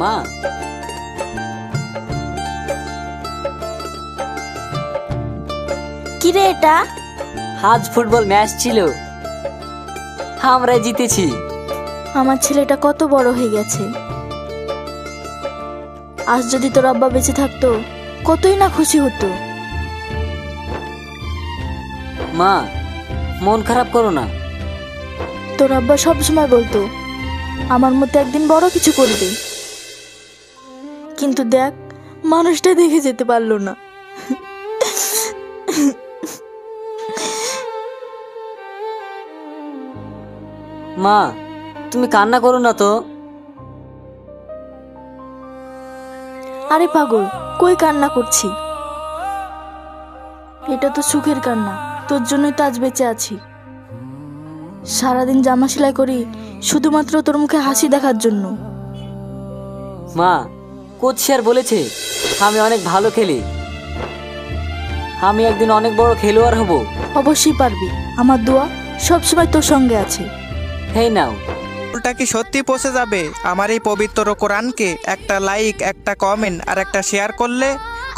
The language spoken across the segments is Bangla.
মা, কি রে এটা? আজ ফুটবল ম্যাচ ছিল, আমরা জিতেছি। আমার ছেলেটা কত বড় হয়ে গেছে। আজ যদি তোর আব্বা বেঁচে থাকতো কতই না খুশি হতো। মা, মন খারাপ করো না। তোর আব্বা সব সময় বলতো আমার মতো একদিন বড় কিছু করবে, কিন্তু দেখ মানুষটা দেখে যেতে পারলো না। মা, তুমি কান্না করো না তো। আরে পাগল, কই কান্না করছি? এটা তো সুখের কান্না, তোর জন্যই তো আজ বেঁচে আছি। সারাদিন জামা সেলাই করি শুধুমাত্র তোর মুখে হাসি দেখার জন্য। মা, কোচ স্যার বলেছে আমি অনেক ভালো খেলি, আমি একদিন অনেক বড় খেলোয়াড় হব। অবশ্যই পারবি, আমার দোয়া সবসময় তোর সঙ্গে আছে। হেই নাও। ফুলটা কি সত্যি পৌঁছে যাবে আমার এই পবিত্র কোরআনকে? একটা লাইক, একটা কমেন্ট আর একটা শেয়ার করলে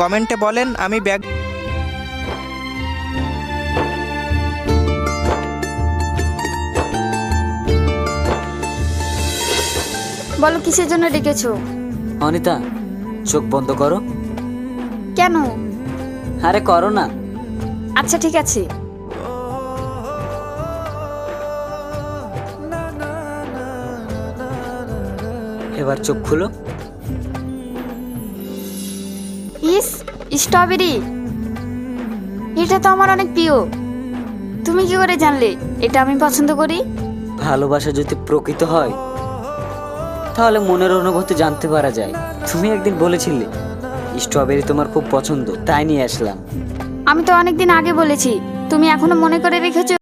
কমেন্টে বলেন আমি ব্যাগ। বলো কিসের জন্য ডেকেছো? অনিতা, চোখ বন্ধ করো। কেন? আরে করো না। আচ্ছা ঠিক আছে। এবার চোখ খুলো। ইস, স্ট্রবেরি, এটা তো আমার অনেক প্রিয়। তুমি কি করে জানলে এটা আমি পছন্দ করি? ভালোবাসা যদি প্রকৃত হয় তাহলে মনের অনুভূতি জানতে পারা যায়। তুমি একদিন বলেছিলে স্ট্রবেরি তোমার খুব পছন্দ, তাই নিয়ে আসলাম। আমি তো অনেকদিন আগে বলেছি, তুমি এখনো মনে করে রেখেছো।